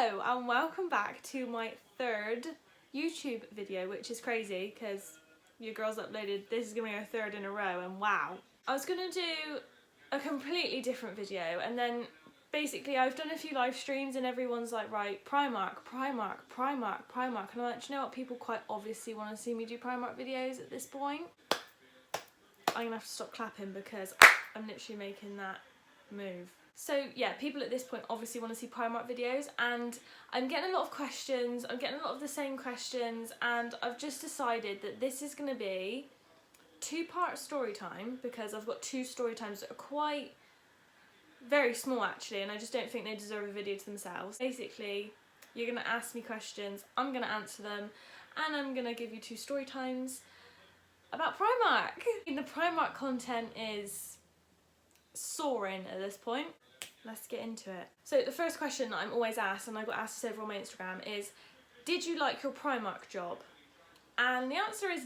Hello and welcome back to my third YouTube video, which is crazy because your girl's uploaded, this is going to be her third in a row, and wow. I was going to do a completely different video, and then basically I've done a few live streams and everyone's like, right, Primark, Primark, Primark, Primark, and I'm like, do you know what, people quite obviously want to see me do Primark videos at this point. I'm going to have to stop clapping because I'm literally making that move. So yeah, people at this point obviously want to see Primark videos, and I'm getting a lot of questions, I'm getting a lot of the same questions, and I've just decided that this is going to be two-part story time, because I've got two story times that are quite very small actually, and I just don't think they deserve a video to themselves. Basically, you're going to ask me questions, I'm going to answer them, and I'm going to give you two story times about Primark. The Primark content is soaring at this point. Let's get into it. So the first question that I'm always asked, and I got asked this over on my Instagram, is, did you like your Primark job? And the answer is,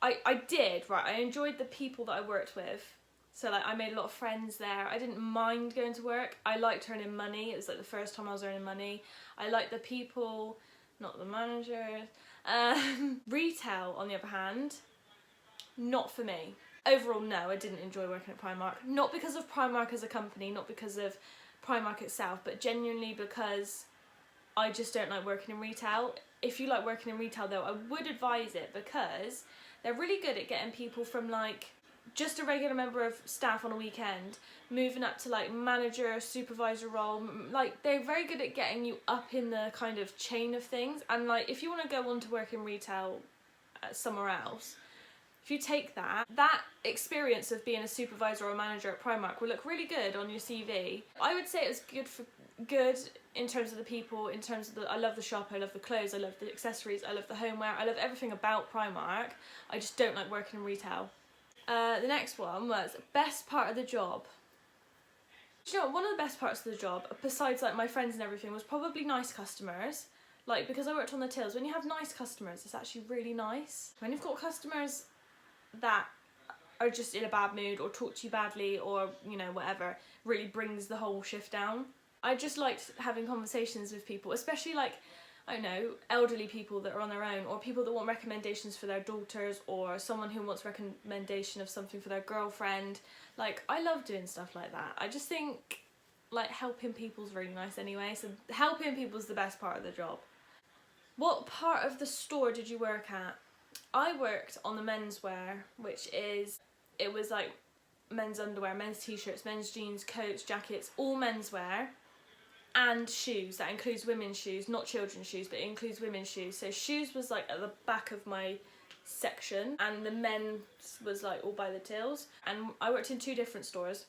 I did, right? I enjoyed the people that I worked with. So like, I made a lot of friends there. I didn't mind going to work. I liked earning money. It was like the first time I was earning money. I liked the people, not the managers. Retail, on the other hand, not for me. Overall, no, I didn't enjoy working at Primark. Not because of Primark as a company, not because of Primark itself, but genuinely because I just don't like working in retail. If you like working in retail though, I would advise it, because they're really good at getting people from like just a regular member of staff on a weekend moving up to like manager, supervisor role. Like, they're very good at getting you up in the kind of chain of things. And like, if you want to go on to work in retail somewhere else, if you take that experience of being a supervisor or a manager at Primark will look really good on your CV. I would say it was good in terms of the people, in terms of I love the shop, I love the clothes, I love the accessories, I love the homeware, I love everything about Primark. I just don't like working in retail. The next one was best part of the job. Do you know what, one of the best parts of the job, besides like my friends and everything, was probably nice customers. Like, because I worked on the tills, when you have nice customers, it's actually really nice. When you've got customers that are just in a bad mood or talk to you badly or, you know, whatever, really brings the whole shift down. I just liked having conversations with people, especially like, I don't know, elderly people that are on their own, or people that want recommendations for their daughters, or someone who wants recommendation of something for their girlfriend. Like, I love doing stuff like that. I just think like helping people's really nice anyway, so helping people's the best part of the job. What part of the store did you work at? I worked on the menswear, which is, it was like men's underwear, men's t-shirts, men's jeans, coats, jackets, all menswear, and shoes. That includes women's shoes, not children's shoes, but it includes women's shoes. So shoes was like at the back of my section, and the men's was like all by the tills. And I worked in two different stores.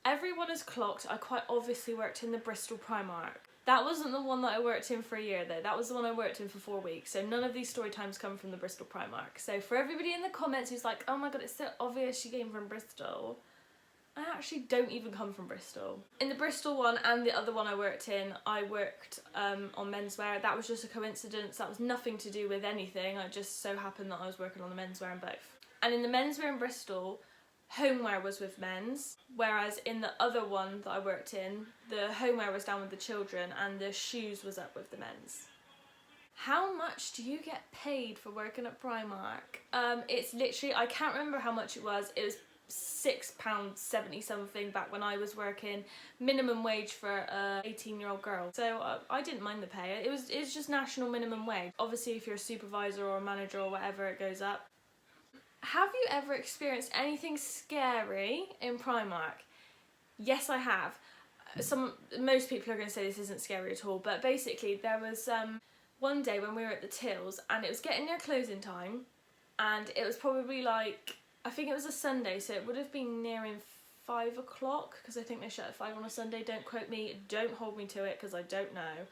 Everyone is clocked. I quite obviously worked in the Bristol Primark. That wasn't the one that I worked in for a year though, that was the one I worked in for 4 weeks, so none of these story times come from the Bristol Primark. So for everybody in the comments who's like, oh my god, it's so obvious she came from Bristol, I actually don't even come from Bristol. In the Bristol one and the other one I worked in, I worked on menswear. That was just a coincidence, that was nothing to do with anything, I just so happened that I was working on the menswear in both. And in the menswear in Bristol, homeware was with men's, whereas in the other one that I worked in, the homeware was down with the children and the shoes was up with the men's. How much do you get paid for working at Primark? It's literally, I can't remember how much it was £6.70 something back when I was working, minimum wage for a 18-year-old girl. So I didn't mind the pay, it's just national minimum wage. Obviously if you're a supervisor or a manager or whatever, it goes up. Have you ever experienced anything scary in Primark? Yes, I have. Most people are going to say this isn't scary at all, but basically there was one day when we were at the tills and it was getting near closing time, and it was probably like, I think it was a Sunday, so it would have been nearing 5 o'clock, because I think they shut at 5 on a Sunday, don't quote me, don't hold me to it because I don't know.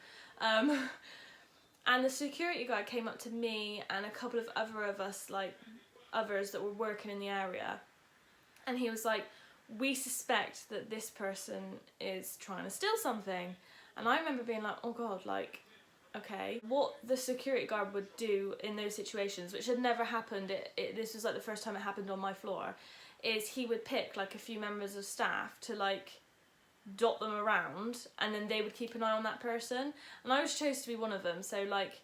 And the security guard came up to me and a couple of others that were working in the area, and he was like, we suspect that this person is trying to steal something. And I remember being like, oh god, like, okay. What the security guard would do in those situations, which had never happened, this was like the first time it happened on my floor, is he would pick like a few members of staff to like dot them around, and then they would keep an eye on that person. And I was chose to be one of them. So like,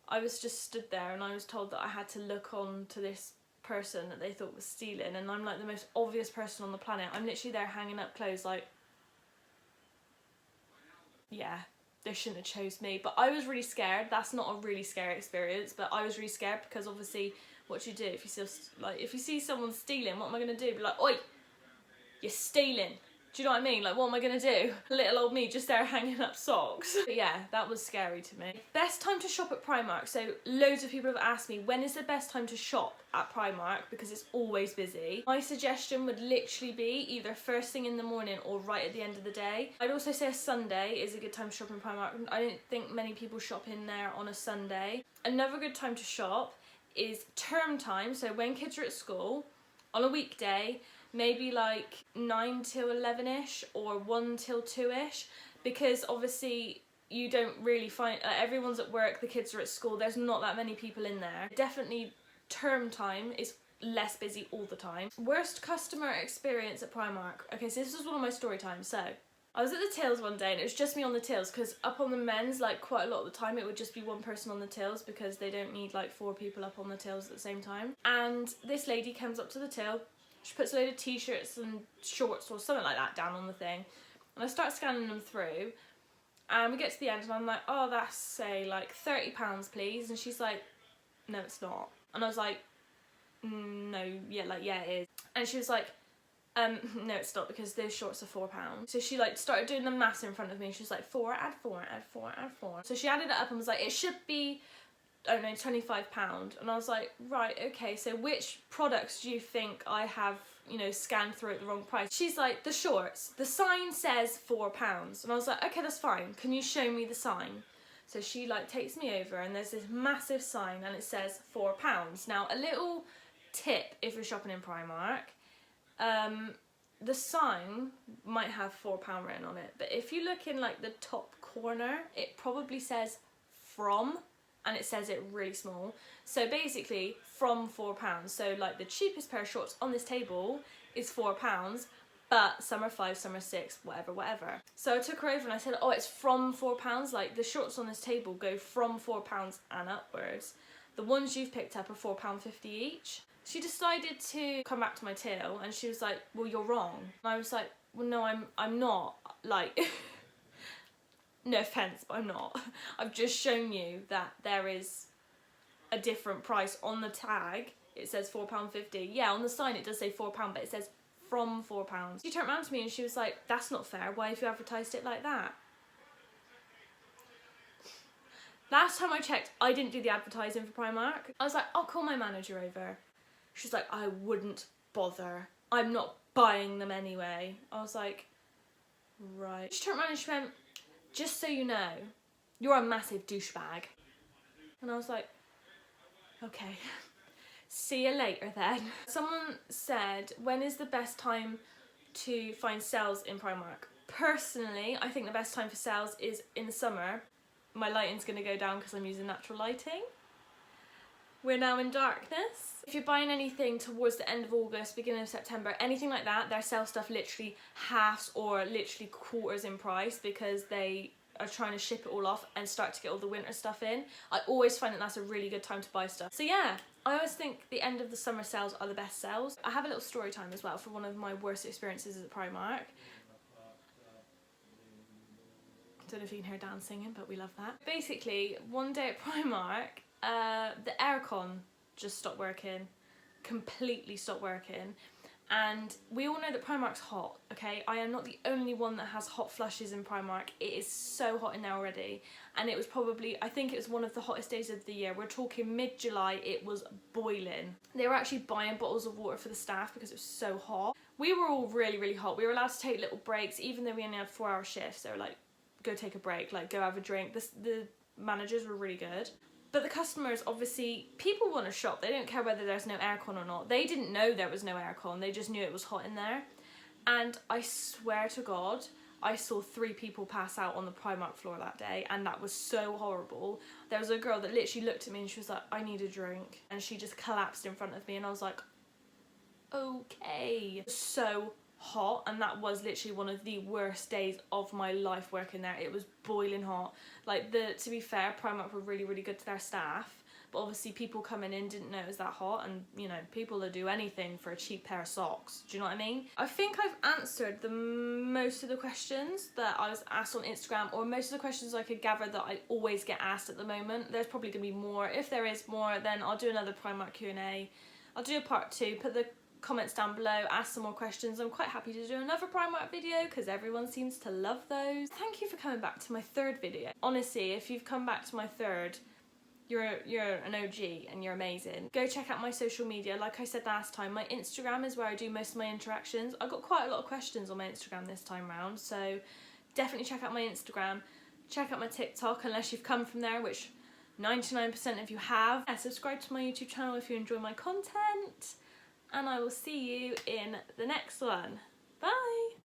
I was just stood there and I was told that I had to look on to this person that they thought was stealing, and I'm like the most obvious person on the planet. I'm literally there hanging up clothes like, yeah, they shouldn't have chose me. But I was really scared. That's not a really scary experience, but I was really scared because obviously what you do if you see someone stealing, what am I going to do? Be like, oi, you're stealing. Do you know what I mean? Like, what am I going to do? Little old me just there hanging up socks. But yeah, that was scary to me. Best time to shop at Primark. So loads of people have asked me, when is the best time to shop at Primark? Because it's always busy. My suggestion would literally be either first thing in the morning or right at the end of the day. I'd also say a Sunday is a good time to shop in Primark. I don't think many people shop in there on a Sunday. Another good time to shop is term time. So when kids are at school, on a weekday, maybe like 9 till 11ish or 1 till 2ish, because obviously you don't really find, everyone's at work, the kids are at school, there's not that many people in there. Definitely term time is less busy all the time. Worst customer experience at Primark. Okay, so this was one of my story times. So I was at the tills one day and it was just me on the tills, because up on the men's, like quite a lot of the time it would just be one person on the tills because they don't need like 4 people up on the tills at the same time. And this lady comes up to the till. She puts a load of t-shirts and shorts or something like that down on the thing, and I start scanning them through, and we get to the end and I'm like, oh, that's say like £30 please, and she's like, no it's not. And I was like, no, yeah, like yeah it is. And she was like, no it's not, because those shorts are £4. So she like started doing the maths in front of me, and she was like 4 add 4 add 4 add 4. So she added it up and was like, it should be, I don't know, £25. And I was like, right, okay, so which products do you think I have, you know, scanned through at the wrong price? She's like, the shorts, the sign says £4. And I was like, okay, that's fine, can you show me the sign? So she like takes me over and there's this massive sign and it says £4. Now, a little tip if you're shopping in Primark, the sign might have £4 written on it, but if you look in like the top corner, it probably says from, and it says it really small. So basically from £4. So like the cheapest pair of shorts on this table is £4, but some are 5, some are 6, whatever. So I took her over and I said, oh, it's from £4, like the shorts on this table go from £4 and upwards. The ones you've picked up are £4.50 each. She decided to come back to my till and she was like, well, you're wrong. And I was like, well, no, I'm not, like, no offence, but I'm not. I've just shown you that there is a different price on the tag. It says £4.50. Yeah, on the sign it does say £4, but it says from £4. She turned around to me and she was like, that's not fair. Why have you advertised it like that? Last time I checked, I didn't do the advertising for Primark. I was like, I'll call my manager over. She's like, I wouldn't bother. I'm not buying them anyway. I was like, right. She turned around and she went, just so you know, you're a massive douchebag. And I was like, okay, see you later then. Someone said, when is the best time to find sales in Primark? Personally, I think the best time for sales is in the summer. My lighting's going to go down because I'm using natural lighting. We're now in darkness. If you're buying anything towards the end of August, beginning of September, anything like that, their sale stuff literally halves or literally quarters in price because they are trying to ship it all off and start to get all the winter stuff in. I always find that that's a really good time to buy stuff. So yeah, I always think the end of the summer sales are the best sales. I have a little story time as well for one of my worst experiences at Primark. I don't know if you can hear Dan singing, but we love that. Basically, one day at Primark, the aircon just stopped working, completely stopped working, and we all know that Primark's hot, okay? I am not the only one that has hot flushes in Primark. It is so hot in there already, and it was probably, I think it was one of the hottest days of the year. We're talking mid-July, it was boiling. They were actually buying bottles of water for the staff because it was so hot. We were all really, really hot. We were allowed to take little breaks, even though we only had 4-hour shifts. They were like, go take a break, like go have a drink. The managers were really good. But the customers, obviously, people want to shop. They don't care whether there's no aircon or not. They didn't know there was no aircon. They just knew it was hot in there. And I swear to God, I saw 3 people pass out on the Primark floor that day, and that was so horrible. There was a girl that literally looked at me and she was like, I need a drink. And she just collapsed in front of me and I was like, okay. So hot, and that was literally one of the worst days of my life working there. It was boiling hot. Like, to be fair, Primark were really, really good to their staff, but obviously people coming in didn't know it was that hot, and you know, people will do anything for a cheap pair of socks. Do you know what I mean? I think I've answered most of the questions that I was asked on Instagram, or most of the questions I could gather that I always get asked at the moment. There's probably gonna be more. If there is more, then I'll do another Primark Q&A. I'll do a part 2. Put the comments down below, ask some more questions. I'm quite happy to do another Primark video because everyone seems to love those. Thank you for coming back to my 3rd video. Honestly, if you've come back to my 3rd, you're an OG and you're amazing. Go check out my social media. Like I said last time, my Instagram is where I do most of my interactions. I got quite a lot of questions on my Instagram this time round, so definitely check out my Instagram. Check out my TikTok unless you've come from there, which 99% of you have. And subscribe to my YouTube channel if you enjoy my content. And I will see you in the next one. Bye!